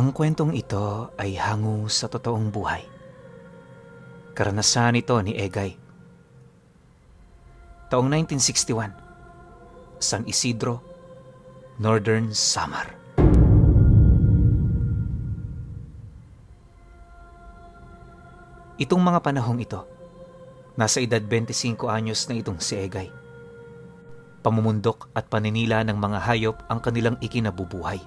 Ang kwentong ito ay hango sa totoong buhay. Karanasan ito ni Egay. Taong 1961, San Isidro, Northern Samar. Itong mga panahong ito, nasa edad 25 anyos na itong si Egay. Pamumundok at paninila ng mga hayop ang kanilang ikinabubuhay.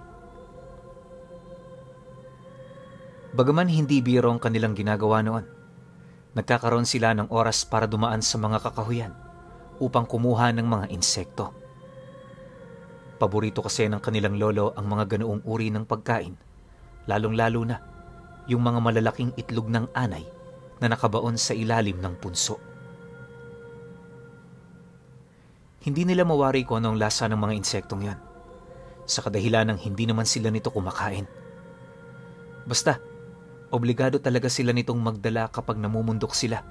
Bagaman hindi biro ang kanilang ginagawa noon, nagkakaroon sila ng oras para dumaan sa mga kakahuyan upang kumuha ng mga insekto. Paborito kasi ng kanilang lolo ang mga ganoong uri ng pagkain, lalong-lalo na yung mga malalaking itlog ng anay na nakabaon sa ilalim ng punso. Hindi nila mawari kung anong lasa ng mga insektong yan, sa kadahilan ng hindi naman sila nito kumakain. Basta, obligado talaga sila nitong magdala kapag namumundok sila.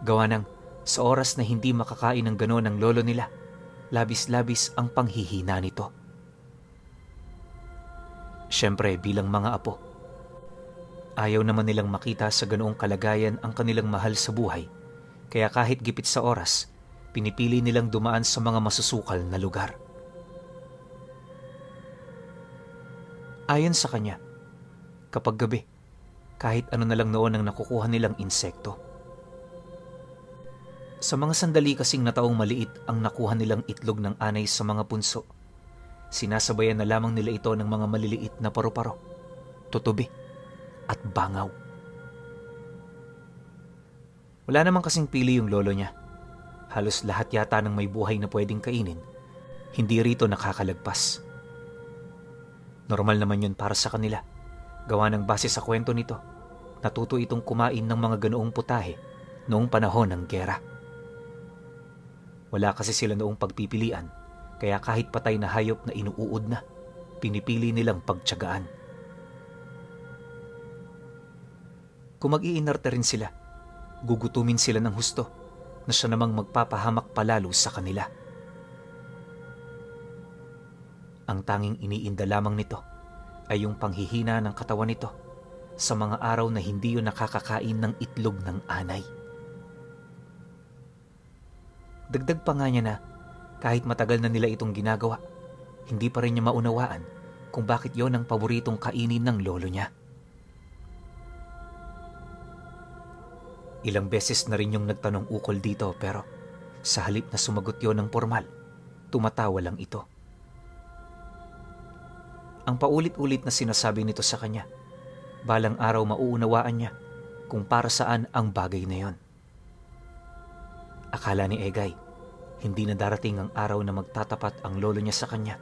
Gawa ng sa oras na hindi makakain ng gano'n ng lolo nila, labis-labis ang panghihina nito. Siyempre bilang mga apo, ayaw naman nilang makita sa ganoong kalagayan ang kanilang mahal sa buhay, kaya kahit gipit sa oras, pinipili nilang dumaan sa mga masusukal na lugar. Ayon sa kanya, kapag gabi, kahit ano na lang noon ang nakukuha nilang insekto. Sa mga sandali kasing nataong maliit ang nakuha nilang itlog ng anay sa mga punso, sinasabayan na lamang nila ito ng mga maliliit na paru-paro, tutubi at bangaw. Wala namang kasing pili yung lolo niya. Halos lahat yata ng may buhay na pwedeng kainin, hindi rito nakakalagpas. Normal naman yun para sa kanila. Gawa ng base sa kwento nito, natuto itong kumain ng mga ganoong putahe noong panahon ng giyera. Wala kasi sila noong pagpipilian, kaya kahit patay na hayop na inuuod na, pinipili nilang pagtiyagaan. Kung mag-iinarte rin sila, gugutumin sila ng husto na siya namang magpapahamak palalo sa kanila. Ang tanging iniinda lamang nito ay yung panghihina ng katawan nito sa mga araw na hindi yun nakakakain ng itlog ng anay. Dagdag pa nga niya na kahit matagal na nila itong ginagawa, hindi pa rin niya maunawaan kung bakit yon ang paboritong kainin ng lolo niya. Ilang beses na rin yung nagtanong ukol dito pero sa halip na sumagot yon ng formal, tumatawa lang ito. Ang paulit-ulit na sinasabi nito sa kanya, balang araw mauunawaan niya kung para saan ang bagay na yon. Akala ni Egay, hindi na darating ang araw na magtatapat ang lolo niya sa kanya.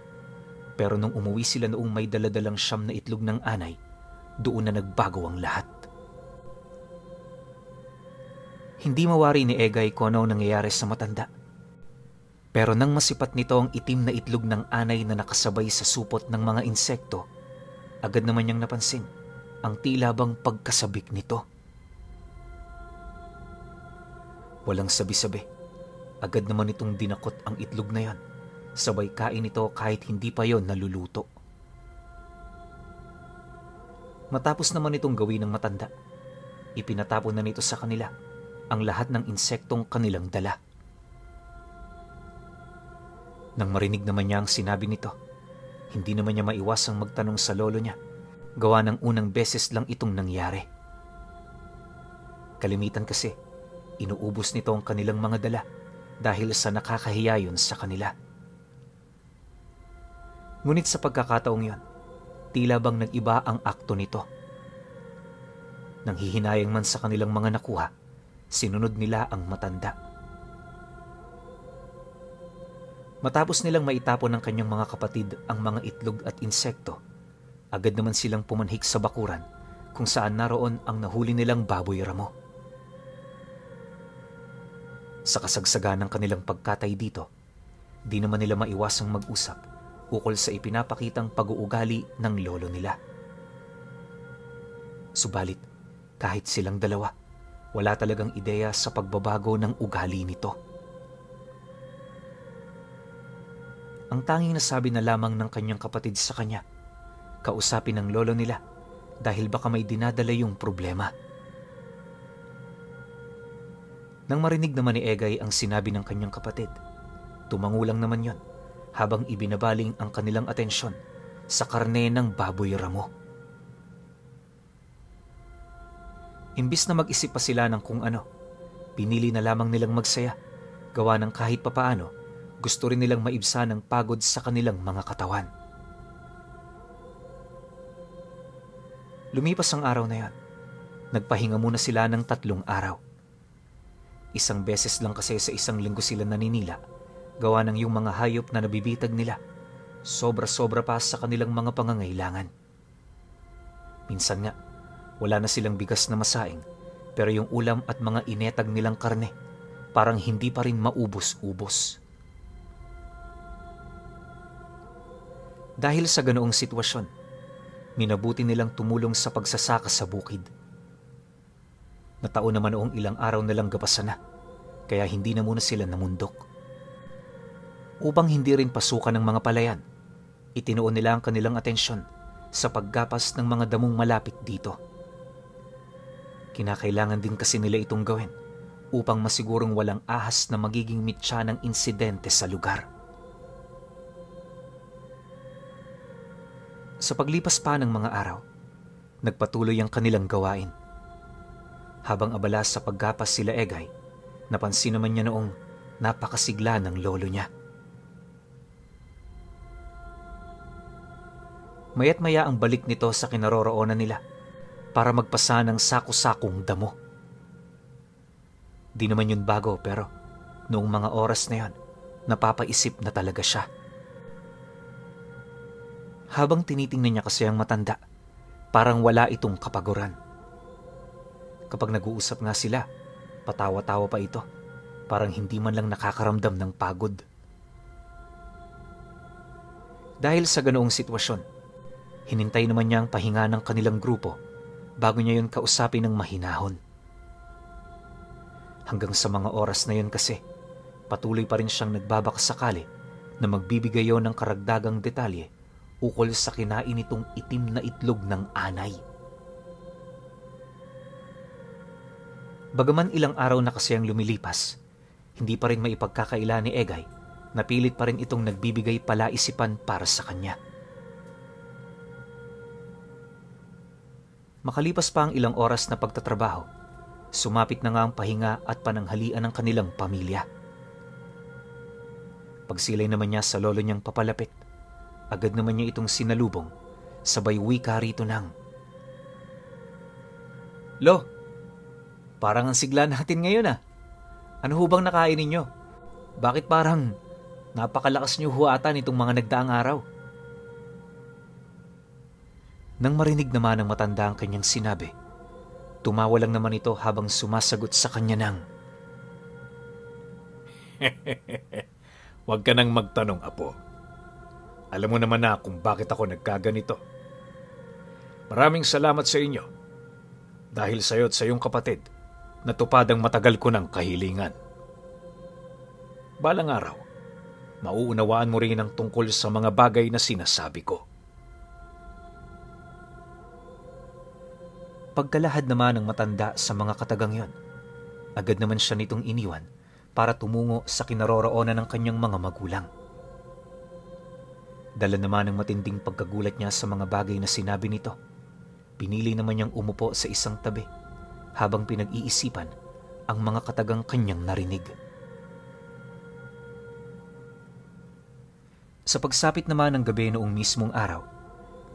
Pero nung umuwi sila noong may daladalang 9 na itlog ng anay, doon na nagbago ang lahat. Hindi mawari ni Egay kung ano nangyayari sa matanda. Pero nang masipat nito ang itim na itlog ng anay na nakasabay sa supot ng mga insekto, agad naman niyang napansin ang tila bang pagkasabik nito. Walang sabi-sabi, agad naman itong dinakot ang itlog na yon. Sabay kain ito kahit hindi pa yon naluluto. Matapos naman itong gawin ng matanda, ipinatapon na nito sa kanila ang lahat ng insektong kanilang dala. Nang marinig naman niya ang sinabi nito, hindi naman niya maiwasang magtanong sa lolo niya, gawa ng unang beses lang itong nangyari. Kalimitan kasi, inuubos nito ang kanilang mga dala dahil sa nakakahiya yun sa kanila. Ngunit sa pagkakataong yun, tila bang nag-iba ang akto nito. Nang hihinayang man sa kanilang mga nakuha, sinunod nila ang matanda. Matapos nilang maitapon ng kanyang mga kapatid ang mga itlog at insekto, agad naman silang pumanhik sa bakuran kung saan naroon ang nahuli nilang baboy ramo. Sa kasagsagan ng kanilang pagkatay dito, di naman nila maiwasang mag-usap ukol sa ipinapakitang pag-uugali ng lolo nila. Subalit, kahit silang dalawa, wala talagang ideya sa pagbabago ng ugali nito. Ang tanging nasabi na lamang ng kanyang kapatid sa kanya, kausapin ng lolo nila dahil baka may dinadala yung problema. Nang marinig naman ni Egay ang sinabi ng kanyang kapatid, tumangulang naman yon habang ibinabaling ang kanilang atensyon sa karne ng baboy ramo. Imbis na mag-isip pa sila ng kung ano, pinili na lamang nilang magsaya, gawa ng kahit papaano, gusto rin nilang maibsa ng pagod sa kanilang mga katawan. Lumipas ang araw na yan. Nagpahinga muna sila ng 3 araw. Isang beses lang kasi sa isang linggo sila naninila, gawa ng yung mga hayop na nabibitag nila, sobra-sobra pa sa kanilang mga pangangailangan. Minsan nga, wala na silang bigas na masaing, pero yung ulam at mga inetag nilang karne, parang hindi pa rin maubos-ubos. Dahil sa ganoong sitwasyon, minabuti nilang tumulong sa pagsasaka sa bukid. Nataon naman noong ilang araw na lang gapasan na, kaya hindi na muna sila namundok. Upang hindi rin pasukan ng mga palayan, itinuon nila ang kanilang atensyon sa paggapas ng mga damong malapit dito. Kinakailangan din kasi nila itong gawin upang masigurong walang ahas na magiging mitya ng insidente sa lugar. Sa paglipas pa ng mga araw, nagpatuloy ang kanilang gawain. Habang abala sa paggapas sila Egay, napansin naman niya noong napakasigla ng lolo niya. Maya't maya ang balik nito sa kinaroroonan nila para magpasa ng sako-sakong damo. Di naman yun bago pero noong mga oras na yon, napapaisip na talaga siya. Habang tinitingnan niya kasi ang matanda, parang wala itong kapaguran. Kapag nag-uusap nga sila, patawa-tawa pa ito, parang hindi man lang nakakaramdam ng pagod. Dahil sa ganoong sitwasyon, hinintay naman niya ang pahinga ng kanilang grupo bago niya yun kausapin ng mahinahon. Hanggang sa mga oras na yun kasi, patuloy pa rin siyang nagbabakasakali na magbibigay yun ng karagdagang detalye ukol sa kinain nitong itim na itlog ng anay. Bagaman ilang araw na kasi ang lumilipas, hindi pa rin maipagkakaila ni Egay na pilit pa rin itong nagbibigay palaisipan para sa kanya. Makalipas pa ang ilang oras na pagtatrabaho, sumapit na nga ang pahinga at pananghalian ng kanilang pamilya. Pagsilay naman niya sa lolo niyang papalapit, agad naman niya itong sinalubong, sabay wika rito ng, "Lo, parang ang sigla natin ngayon ah. Ano ho bang nakain ninyo? Bakit parang napakalakas niyo ho ata nitong mga nagdaang araw?" Nang marinig naman ng matanda ang kanyang sinabi, tumawa lang naman ito habang sumasagot sa kanya ng, "Huwag ka nang magtanong, apo. Alam mo naman na kung bakit ako nagkaganito. Maraming salamat sa inyo. Dahil sa iyo at sa iyong kapatid, natupad ang matagal ko ng kahilingan. Balang araw, mauunawaan mo rin ang tungkol sa mga bagay na sinasabi ko." Pagkalahad naman ng matanda sa mga katagang yon, agad naman siya nitong iniwan para tumungo sa kinaroroonan ng kanyang mga magulang. Dala naman ng matinding pagkagulat niya sa mga bagay na sinabi nito, pinili naman niyang umupo sa isang tabi habang pinag-iisipan ang mga katagang kanyang narinig. Sa pagsapit naman ng gabi noong mismong araw,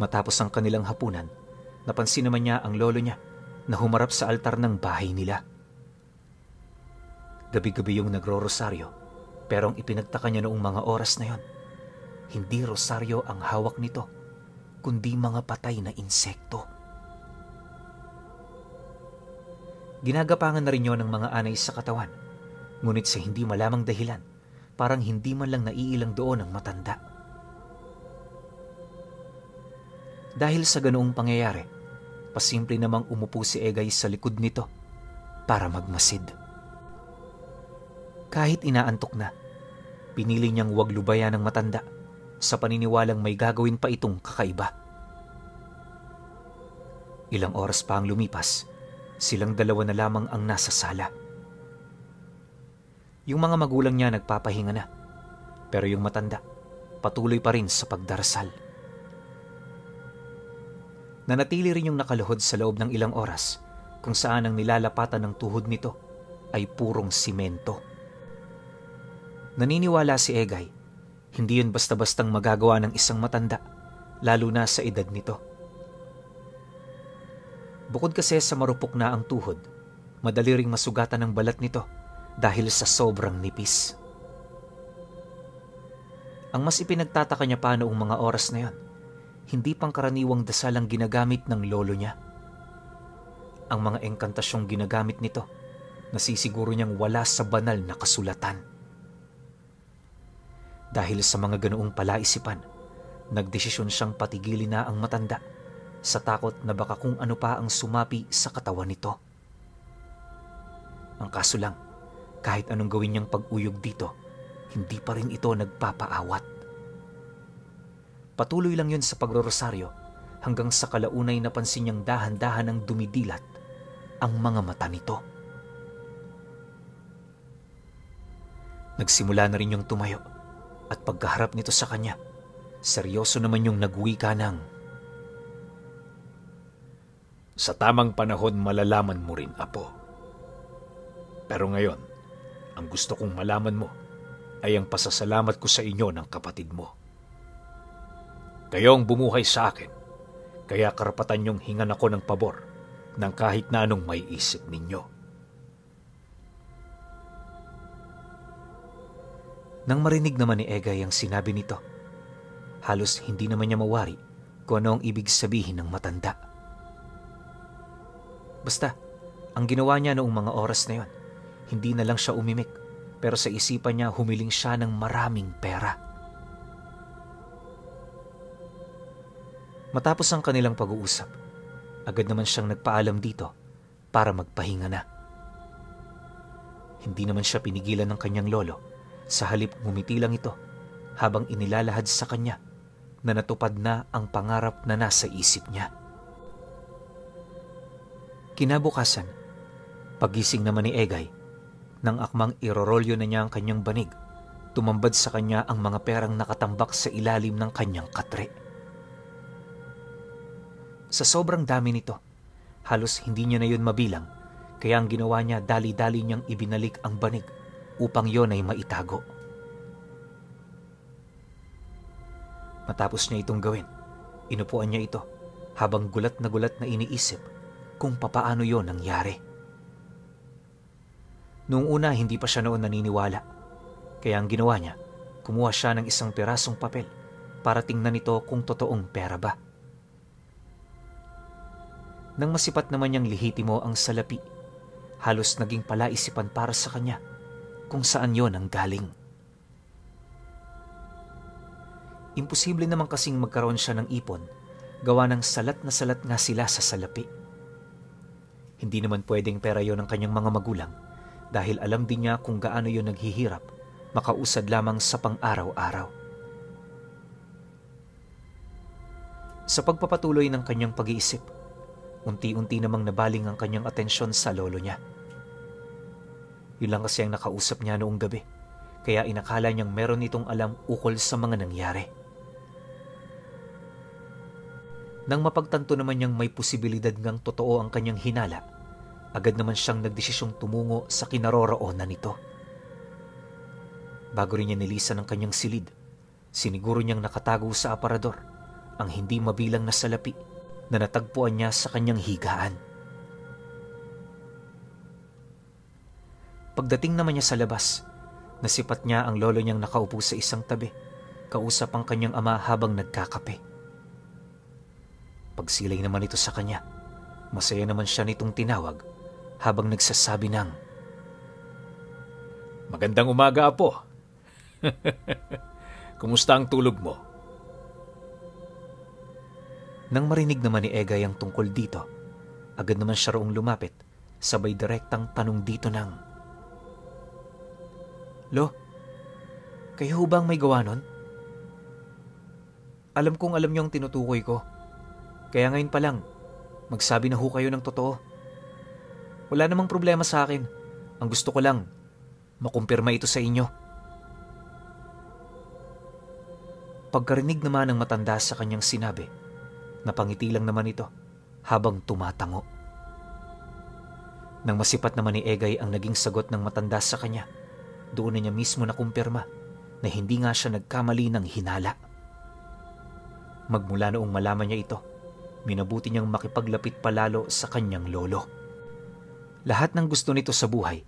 matapos ang kanilang hapunan, napansin naman niya ang lolo niya na humarap sa altar ng bahay nila. Gabi-gabi yung nagro-rosaryo, pero ang ipinagtaka niya noong mga oras na yon, hindi rosaryo ang hawak nito, kundi mga patay na insekto. Ginagapangan na rin yon ng mga anay sa katawan, ngunit sa hindi malamang dahilan, parang hindi man lang naiilang doon ang matanda. Dahil sa ganoong pangyayari, pasimple namang umupo si Egay sa likod nito para magmasid. Kahit inaantok na, pinili niyang huwag lubayan ng matanda sa paniniwalang may gagawin pa itong kakaiba. Ilang oras pa ang lumipas, silang dalawa na lamang ang nasa sala. Yung mga magulang niya nagpapahinga na, pero yung matanda, patuloy pa rin sa pagdarasal. Nanatili rin yung nakaluhod sa loob ng ilang oras, kung saan ang nilalapatan ng tuhod nito ay purong simento. Naniniwala si Egay, hindi yun basta-bastang magagawa ng isang matanda, lalo na sa edad nito. Bukod kasi sa marupok na ang tuhod, madali ring masugatan ng balat nito dahil sa sobrang nipis. Ang mas ipinagtataka niya pa noong mga oras na yon, hindi pangkaraniwang dasal ang ginagamit ng lolo niya. Ang mga engkantasyong ginagamit nito, nasisiguro niyang wala sa banal na kasulatan. Dahil sa mga ganoong palaisipan, nagdesisyon siyang patigilin na ang matanda sa takot na baka kung ano pa ang sumapi sa katawan nito. Ang kaso lang, kahit anong gawin niyang pag-uyog dito, hindi pa rin ito nagpapaawat. Patuloy lang yun sa pagrorosaryo hanggang sa kalaunay napansin niyang dahan-dahan ang dumidilat ang mga mata nito. Nagsimula na rin yung tumayo at pagkaharap nito sa kanya, seryoso naman yung nagwika ng, "Sa tamang panahon malalaman mo rin, Apo. Pero ngayon, ang gusto kong malaman mo ay ang pasasalamat ko sa inyo ng kapatid mo. Kayong bumuhay sa akin, kaya karapatan niyong hingan ako ng pabor ng kahit na anong may isip ninyo." Nang marinig naman ni Egay ang sinabi nito, halos hindi naman niya mawari kung ano ang ibig sabihin ng matanda. Basta, ang ginawa niya noong mga oras na yon, hindi na lang siya umimik, pero sa isipan niya humiling siya ng maraming pera. Matapos ang kanilang pag-uusap, agad naman siyang nagpaalam dito para magpahinga na. Hindi naman siya pinigilan ng kanyang lolo, sa halip ngumiti lang ito habang inilalahad sa kanya na natupad na ang pangarap na nasa isip niya. Kinabukasan, pagising naman ni Egay, nang akmang irorolyo na niya ang kanyang banig, tumambad sa kanya ang mga perang nakatambak sa ilalim ng kanyang katre. Sa sobrang dami nito, halos hindi niya na yun mabilang, kaya ang ginawa niya dali-dali niyang ibinalik ang banig upang yon ay maitago. Matapos niya itong gawin, inupuan niya ito habang gulat na iniisip kung papaano yon nangyari. Noong una hindi pa siya noon naniniwala, kaya ang ginawa niya, kumuha siya ng isang pirasong papel para tingnan ito kung totoong pera ba. Nang masipat naman niyang lihitimo ang salapi, halos naging palaisipan para sa kanya kung saan yon ang galing. Imposible naman kasing magkaroon siya ng ipon, gawa ng salat na salat nga sila sa salapi. Hindi naman pwedeng pera yon ng kanyang mga magulang dahil alam din niya kung gaano yon naghihirap, makausad lamang sa pang-araw-araw. Sa pagpapatuloy ng kanyang pag-iisip, unti-unti namang nabaling ang kanyang atensyon sa lolo niya. Yun lang kasi ang nakausap niya noong gabi, kaya inakala niyang meron itong alam ukol sa mga nangyari. Nang mapagtanto naman niyang may posibilidad ngang totoo ang kanyang hinala, agad naman siyang nagdesisyong tumungo sa kinaroroonan nito. Bago rin niya nilisan ang kanyang silid, siniguro niyang nakatago sa aparador ang hindi mabilang na salapi na natagpuan niya sa kanyang higaan. Pagdating naman niya sa labas, nasipat niya ang lolo niyang nakaupo sa isang tabi, kausap ang kanyang ama habang nagkakape. Pagsilay naman ito sa kanya, masaya naman siya nitong tinawag habang nagsasabi ng, "Magandang umaga, Apo. Kumusta ang tulog mo?" Nang marinig naman ni Egay ang tungkol dito, agad naman siya roong lumapit, sabay direktang tanong dito ng, "Lo, kayo ho bang may gawa nun? Alam kong alam niyo ang tinutukoy ko. Kaya ngayon pa lang, Magsabi na ho kayo ng totoo. Wala namang problema sa akin. Ang gusto ko lang, makumpirma ito sa inyo. Pagkarinig naman ng matanda sa kanyang sinabi, napangiti lang naman ito habang tumatango. Nang masipat naman ni Egay ang naging sagot ng matanda sa kanya, doon na niya mismo nakumpirma na hindi nga siya nagkamali ng hinala. Magmula noong malaman niya ito, minabuti niyang makipaglapit palalo sa kanyang lolo. Lahat ng gusto nito sa buhay,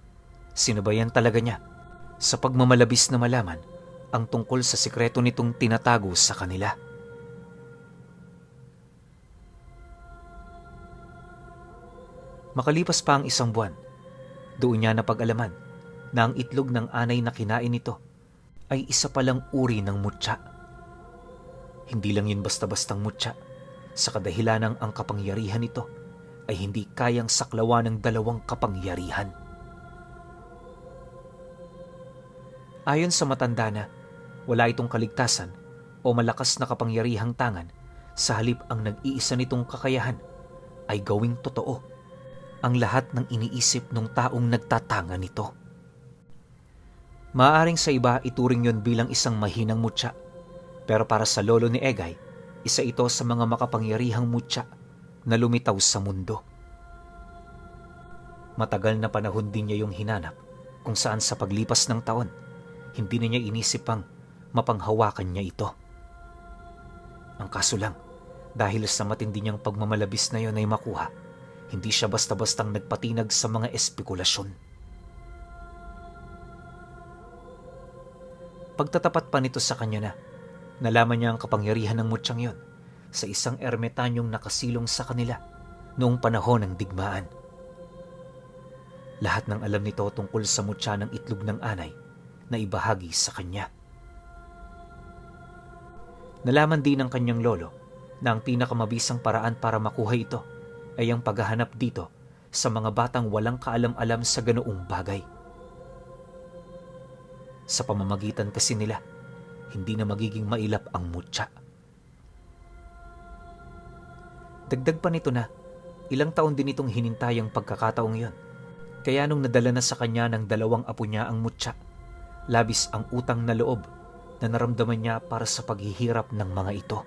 sinabayan talaga niya sa pagmamalabis na malaman ang tungkol sa sikreto nitong tinatago sa kanila. Makalipas pa ang isang buwan, doon niya napag-alaman na ang itlog ng anay na kinain nito ay isa palang uri ng mutya. Hindi lang yun basta-bastang mutya, sa kadahilanang ang kapangyarihan nito ay hindi kayang saklawan ng dalawang kapangyarihan. Ayon sa matanda na, wala itong kaligtasan o malakas na kapangyarihang tangan, sa halip ang nag-iisa nitong kakayahan ay gawing totoo ang lahat ng iniisip ng taong nagtatanga nito. Maaaring sa iba ituring yon bilang isang mahinang mutya, pero para sa lolo ni Egay, isa ito sa mga makapangyarihang mutya na lumitaw sa mundo. Matagal na panahon din niya yung hinanap kung saan sa paglipas ng taon, hindi na niya inisip pang mapanghawakan niya ito. Ang kaso lang, dahil sa matindi niyang pagmamalabis na yon ay makuha, hindi siya basta-bastang nagpatinag sa mga espekulasyon. Pagtatapat pa nito sa kanya na, nalaman niya ang kapangyarihan ng mutyang yon sa isang ermetanyong nakasilong sa kanila noong panahon ng digmaan. Lahat ng alam nito tungkol sa mutya ng itlog ng anay na ibahagi sa kanya. Nalaman din ng kanyang lolo na ang pinakamabisang paraan para makuha ito ay ang paghahanap dito sa mga batang walang kaalam-alam sa ganoong bagay. Sa pamamagitan kasi nila, hindi na magiging mailap ang mutya. Dagdag pa nito na, ilang taon din itong hinintay ang pagkakataong yon. Kaya nung nadala na sa kanya ng 2 apo niya ang mutya, labis ang utang na loob na naramdaman niya para sa paghihirap ng mga ito.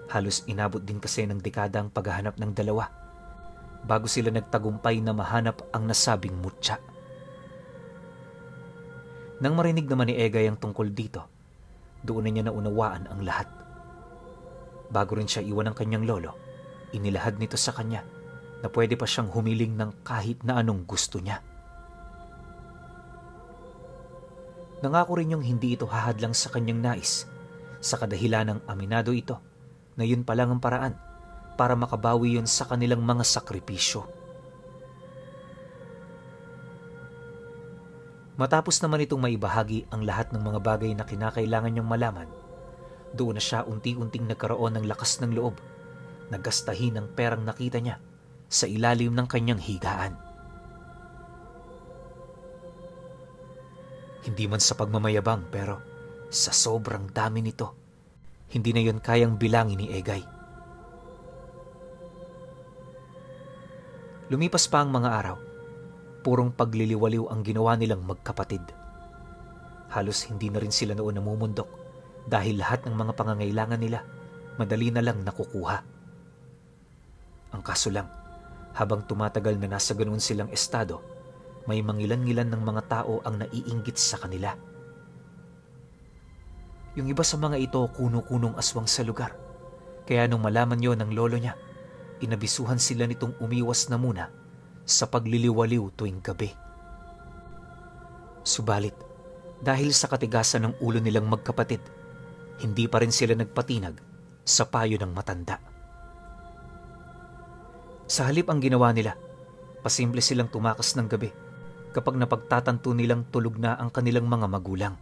Halos inabot din kasi ng dekada ang paghahanap ng 2 bago sila nagtagumpay na mahanap ang nasabing mutya. Nang marinig naman ni Egay ang tungkol dito, doon na niya naunawaan ang lahat. Bago rin siya iwan ng kanyang lolo, inilahad nito sa kanya na pwede pa siyang humiling ng kahit na anong gusto niya. Nangako rin yung hindi ito hahadlang sa kanyang nais, sa kadahilanang aminado ito na yun pa lang ang paraan para makabawi yun sa kanilang mga sakripisyo. Matapos naman itong maibahagi ang lahat ng mga bagay na kinakailangan niyang malaman, doon na siya unti-unting nagkaroon ng lakas ng loob, naggastahin ng perang nakita niya sa ilalim ng kanyang higaan. Hindi man sa pagmamayabang, pero sa sobrang dami nito, hindi na yon kayang bilangin ni Egay. Lumipas pa ang mga araw, purong pagliliwaliw ang ginawa nilang magkapatid. Halos hindi na rin sila noon namumundok dahil lahat ng mga pangangailangan nila madali na lang nakukuha. Ang kaso lang, habang tumatagal na nasa ganoon silang estado, may mangilan-ngilan ng mga tao ang naiinggit sa kanila. Yung iba sa mga ito kuno-kunong aswang sa lugar, kaya nung malaman yon ng lolo niya, inabisuhan sila nitong umiwas na muna sa pagliliwaliw tuwing gabi. Subalit, dahil sa katigasan ng ulo nilang magkapatid, hindi pa rin sila nagpatinag sa payo ng matanda. Sa halip ang ginawa nila, pasimple silang tumakas ng gabi kapag napagtatanto nilang tulog na ang kanilang mga magulang.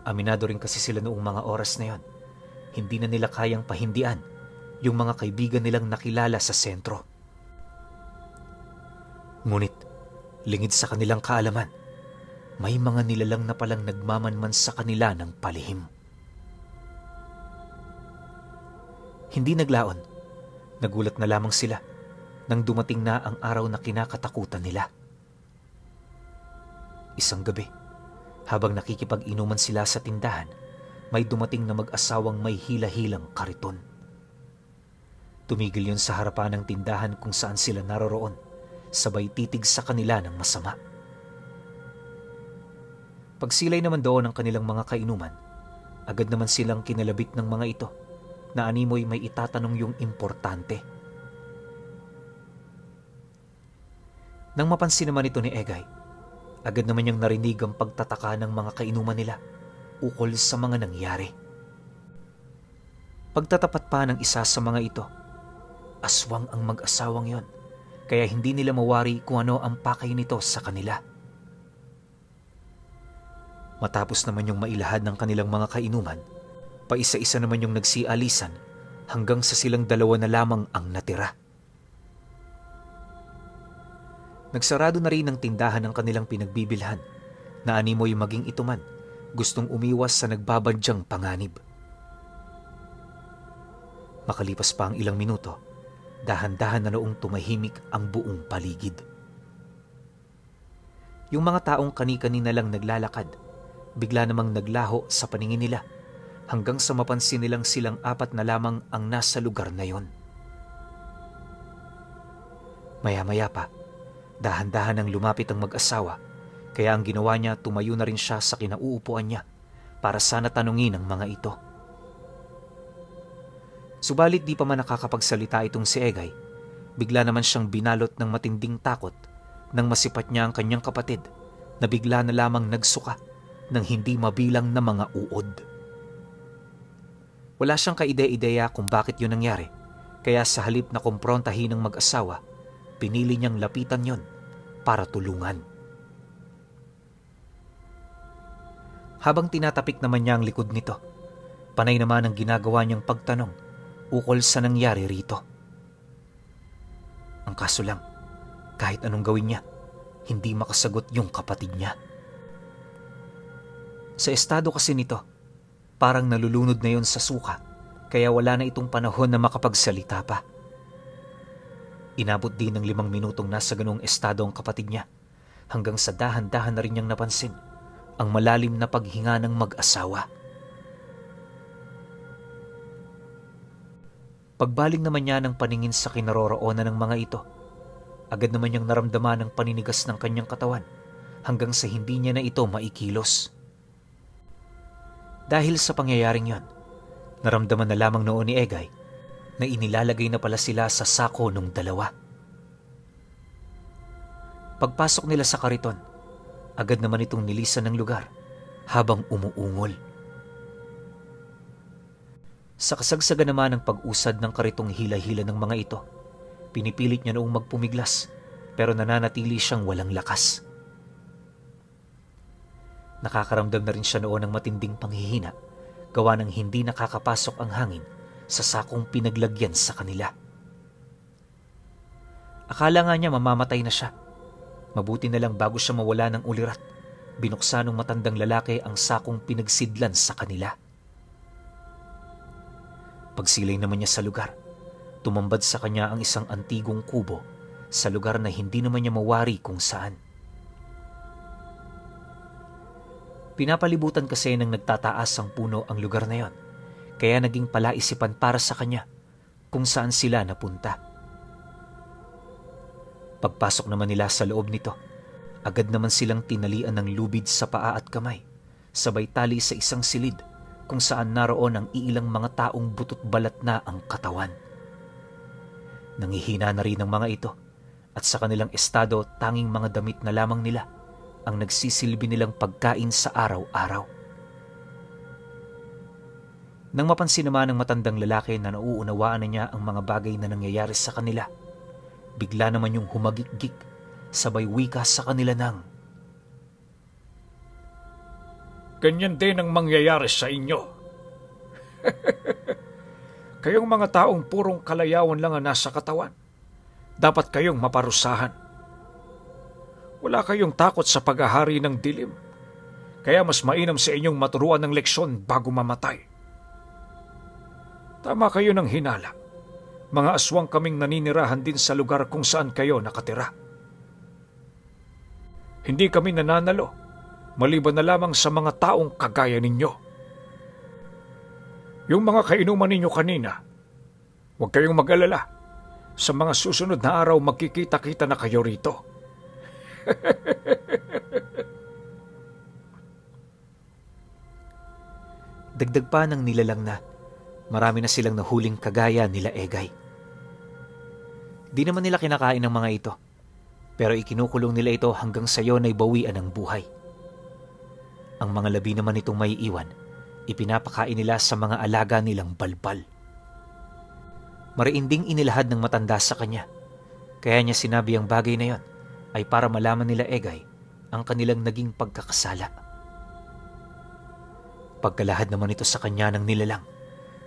Aminado rin kasi sila noong mga oras na yon, hindi na nila kayang pahindian yung mga kaibigan nilang nakilala sa sentro. Ngunit, lingid sa kanilang kaalaman, may mga nilalang na palang nagmamanman sa kanila ng palihim. Hindi naglaon. Nagulat na lamang sila nang dumating na ang araw na kinakatakutan nila. Isang gabi, habang nakikipag-inuman sila sa tindahan, may dumating na mag-asawang may hila-hilang kariton. Tumigil yun sa harapan ng tindahan kung saan sila naroroon, sabay titig sa kanila ng masama. Pagsilay naman doon ng kanilang mga kainuman, agad naman silang kinalabit ng mga ito na animoy may itatanong yung importante. Nang mapansin naman ito ni Egay, agad naman niyang narinig ang pagtataka ng mga kainuman nila ukol sa mga nangyari. Pagtatapat pa ng isa sa mga ito, aswang ang mag-asawang yon, kaya hindi nila mawari kung ano ang pakay nito sa kanila. Matapos naman yung mailahad ng kanilang mga kainuman, paisa-isa naman yung nagsialisan hanggang sa silang dalawa na lamang ang natira. Nagsarado na rin ang tindahan ng kanilang pinagbibilhan na animoy maging ito man gustong umiwas sa nagbabadyang panganib. Makalipas pa ang ilang minuto, dahan-dahan na noong tumahimik ang buong paligid. Yung mga taong kani-kanina lang naglalakad, bigla namang naglaho sa paningin nila hanggang sa mapansin nilang silang apat na lamang ang nasa lugar na yon. Maya-maya pa, dahan-dahan ang lumapit ang mag-asawa, kaya ang ginawa niya, tumayo na rin siya sa kinauupuan niya para sana tanungin ang mga ito. Subalit di pa man nakakapagsalita itong si Egay, bigla naman siyang binalot ng matinding takot nang masipat niya ang kanyang kapatid na bigla na lamang nagsuka ng hindi mabilang na mga uod. Wala siyang kaide-ideya kung bakit yun nangyari, kaya sa halip na kumprontahin ng mag-asawa, pinili niyang lapitan yon para tulungan. Habang tinatapik naman niya ang likod nito, panay naman ang ginagawa niyang pagtanong ukol sa nangyari rito. Ang kaso lang, kahit anong gawin niya, hindi makasagot yung kapatid niya. Sa estado kasi nito, parang nalulunod na yon sa suka, kaya wala na itong panahon na makapagsalita pa. Inabot din ng 5 minutong nasa ganung estado ang kapatid niya, hanggang sa dahan-dahan na rin niyang napansin ang malalim na paghinga ng mag-asawa. Pagbaling naman niya ng paningin sa kinaroroonan ng mga ito, agad naman niyang naramdaman ang paninigas ng kanyang katawan hanggang sa hindi niya na ito maikilos. Dahil sa pangyayaring yon, naramdaman na lamang noon ni Egay na inilalagay na pala sila sa sako ng dalawa. Pagpasok nila sa kariton, agad naman itong nilisan ng lugar habang umuungol. Sa kasagsagan naman ng pag-usad ng karitong hila-hila ng mga ito, pinipilit niya noong magpumiglas pero nananatili siyang walang lakas. Nakakaramdam na rin siya noon ng matinding panghihina gawa ng hindi nakakapasok ang hangin sa sakong pinaglagyan sa kanila. Akala nga niya mamamatay na siya. Mabuti na lang bago siya mawala ng ulirat, binuksan ng matandang lalaki ang sakong pinagsidlan sa kanila. Pagsilay naman niya sa lugar, tumambad sa kanya ang isang antigong kubo sa lugar na hindi naman niya mawari kung saan. Pinapalibutan kasi ng nagtataas ang puno ang lugar na yon, kaya naging palaisipan para sa kanya kung saan sila napunta. Pagpasok naman nila sa loob nito, agad naman silang tinalian ng lubid sa paa at kamay, sabay tali sa isang silid kung saan naroon ang iilang mga taong butot balat na ang katawan. Nangihina na rin ang mga ito at sa kanilang estado tanging mga damit na lamang nila ang nagsisilbi nilang pagkain sa araw-araw. Nang mapansin naman ng matandang lalaki na nauunawaan na niya ang mga bagay na nangyayari sa kanila, bigla naman yung humagik-gik, sabay wika sa kanila ng, "Ganyan din ang mangyayari sa inyo. Kayong mga taong purong kalayawan lang ang nasa katawan, dapat kayong maparusahan. Wala kayong takot sa paghahari ng dilim, kaya mas mainam sa inyong maturuan ng leksyon bago mamatay." Tama kayo ng hinala. Mga aswang kaming naninirahan din sa lugar kung saan kayo nakatira. Hindi kami nananalo, maliban na lamang sa mga taong kagaya ninyo. Yung mga kainuman ninyo kanina, huwag kayong mag-alala. Sa mga susunod na araw magkikita-kita na kayo rito. Dagdag pa ng nilalang na marami na silang nahuling kagaya nila Egay. Di naman nila kinakain ng mga ito, pero ikinukulong nila ito hanggang sa yon ay bawian ng buhay. Ang mga labi naman itong may iwan, ipinapakain nila sa mga alaga nilang balbal. Mariinding inilahad ng matanda sa kanya, kaya niya sinabi ang bagay na yon ay para malaman nila Egay ang kanilang naging pagkakasala. Pagkalahad naman ito sa kanya ng nilalang,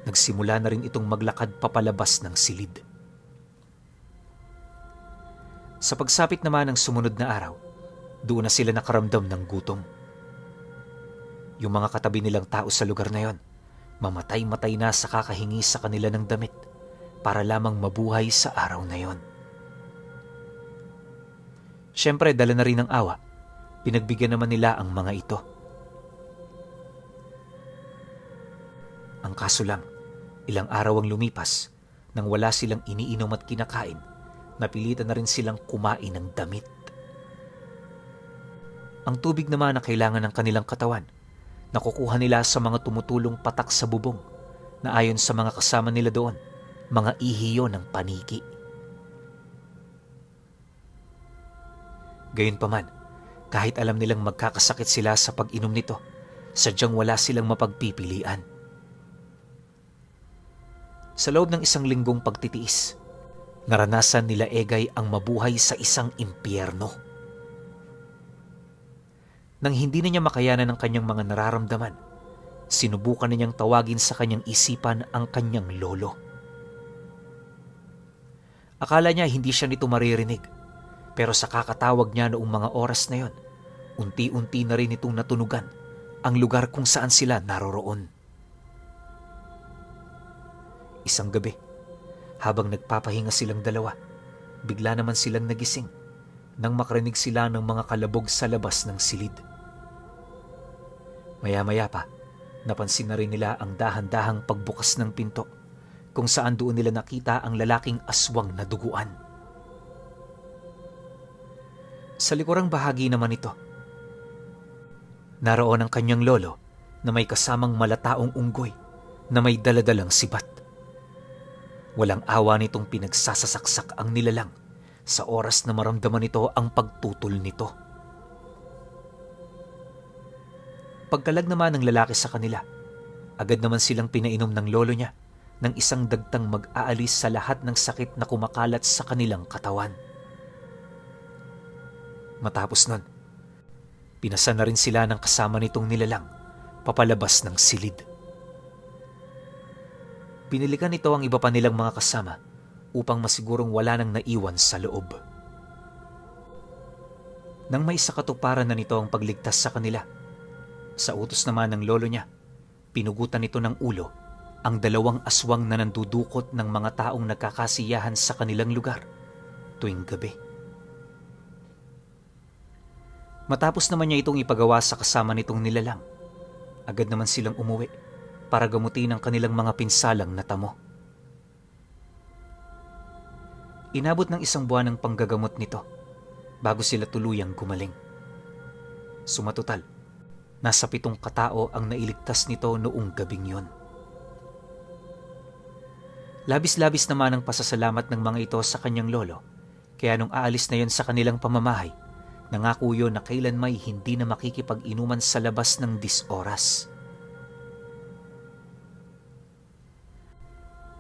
nagsimula na rin itong maglakad papalabas ng silid. Sa pagsapit naman ng sumunod na araw, doon na sila nakaramdam ng gutom. Yung mga katabi nilang tao sa lugar na yon, mamatay-matay na sa kakahingi sa kanila ng damit para lamang mabuhay sa araw na yon. Siyempre, dala na rin ng awa, pinagbigyan naman nila ang mga ito. Ang kaso lang, ilang araw ang lumipas nang wala silang iniinom at kinakain, napilitan na rin silang kumain ng damit. Ang tubig naman na kailangan ng kanilang katawan, nakukuha nila sa mga tumutulong patak sa bubong na ayon sa mga kasama nila doon, mga ihiyo ng paniki. Gayunpaman, kahit alam nilang magkakasakit sila sa pag-inom nito, sadyang wala silang mapagpipilian. Sa loob ng 1 linggong pagtitiis, naranasan nila Egay ang mabuhay sa isang impyerno. Nang hindi na niya makayanan ang kanyang mga nararamdaman, sinubukan na niyang tawagin sa kanyang isipan ang kanyang lolo. Akala niya hindi siya nito maririnig, pero sa kakatawag niya noong mga oras na yon, unti-unti na rin itong natunugan ang lugar kung saan sila naroroon. Isang gabi, habang nagpapahinga silang dalawa, bigla naman silang nagising nang makarinig sila ng mga kalabog sa labas ng silid. Maya-maya pa, napansin na rin nila ang dahan-dahang pagbukas ng pinto kung saan doon nila nakita ang lalaking aswang na duguan. Sa likurang bahagi naman ito, naroon ang kanyang lolo na may kasamang malataong unggoy na may daladalang sibat. Walang awa nitong pinagsasasaksak ang nilalang sa oras na maramdaman nito ang pagtutol nito. Pagkalag naman ng lalaki sa kanila, agad naman silang pinainom ng lolo niya ng isang dagtang mag-aalis sa lahat ng sakit na kumakalat sa kanilang katawan. Matapos nun, pinasa na rin sila ng kasama nitong nilalang papalabas ng silid. Pinilikan nito ang iba pa nilang mga kasama upang masigurong wala nang naiwan sa loob. Nang may sakatuparan na nito ang pagligtas sa kanila, sa utos naman ng lolo niya, pinugutan nito ng ulo ang 2 aswang na nandudukot ng mga taong nagkakasiyahan sa kanilang lugar tuwing gabi. Matapos naman niya itong ipagawa sa kasama nitong nilalang, agad naman silang umuwi para gamutin ang kanilang mga pinsalang natamo. Inabot ng 1 buwan ang panggagamot nito bago sila tuluyang gumaling. Sumatotal, nasa 7 katao ang nailigtas nito noong gabing yon. Labis-labis naman ang pasasalamat ng mga ito sa kanyang lolo, kaya nung aalis na yon sa kanilang pamamahay, nangako yon na kailanmay hindi na makikipag-inuman sa labas ng 10 oras.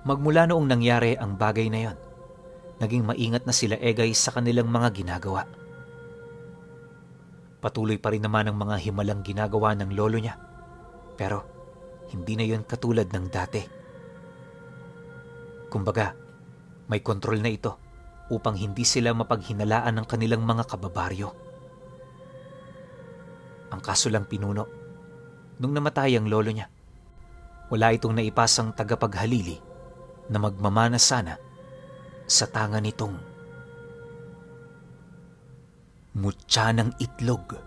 Magmula noong nangyari ang bagay na yon, naging maingat na sila Egay sa kanilang mga ginagawa. Patuloy pa rin naman ang mga himalang ginagawa ng lolo niya, pero hindi na yon katulad ng dati. Kumbaga, may kontrol na ito upang hindi sila mapaghinalaan ng kanilang mga kababaryo. Ang kaso lang pinuno, nung namatay ang lolo niya, Wala itong naipasang tagapaghalili na magmamana sana sa tanga nitong mutya ng itlog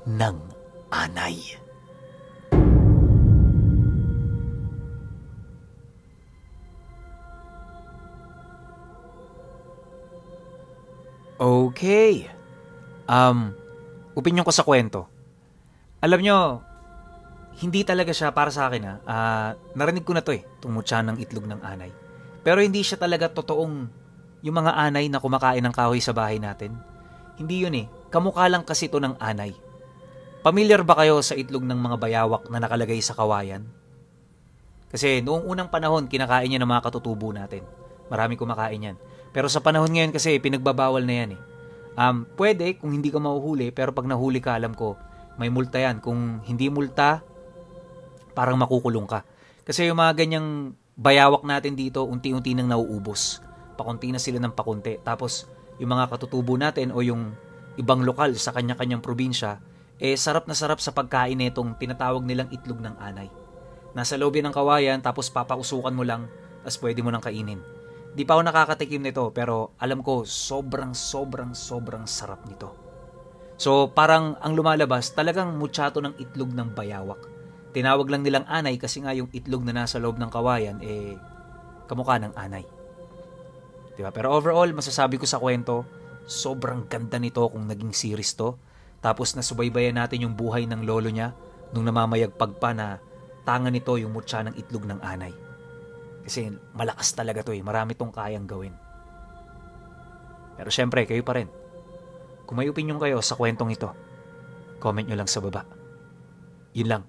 ng anay. Okay. Opinyon ko sa kwento. Alam nyo, hindi talaga siya para sa akin. Narinig ko na to itong mutya ng itlog ng anay. Pero hindi siya talaga totoong yung mga anay na kumakain ng kahoy sa bahay natin. Hindi yun Kamukha lang kasi ito ng anay. Familiar ba kayo sa itlog ng mga bayawak na nakalagay sa kawayan? Kasi noong unang panahon, kinakain niya ng mga katutubo natin. Marami kumakain yan. Pero sa panahon ngayon kasi, pinagbabawal na yan Pwede kung hindi ka mahuhuli, pero pag nahuli ka, alam ko, may multa yan. Kung hindi multa, parang makukulong ka. Kasi yung mga ganyang bayawak natin dito, unti-unti nang nauubos. Pakunti na sila ng pakunti. Tapos, yung mga katutubo natin o yung ibang lokal sa kanya-kanyang probinsya, sarap na sarap sa pagkain nitong tinatawag nilang itlog ng anay. Nasa loob yan ng kawayan, tapos papausukan mo lang, tapos pwede mo nang kainin. Di pa ako nakakatikim nito, pero alam ko sobrang sarap nito. So parang ang lumalabas talagang mutyato ng itlog ng bayawak. Tinawag lang nilang anay kasi nga yung itlog na nasa loob ng kawayan kamukha ng anay. Diba? Pero overall, masasabi ko sa kwento, sobrang ganda nito kung naging series to. Tapos nasubaybayan natin yung buhay ng lolo niya nung namamayagpag pa na tanga nito yung mutya ng itlog ng anay. Kasi malakas talaga to Marami tong kayang gawin. Pero syempre, kayo pa rin. Kung may opinion kayo sa kwentong ito, comment nyo lang sa baba. Yun lang.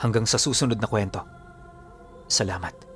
Hanggang sa susunod na kwento. Salamat.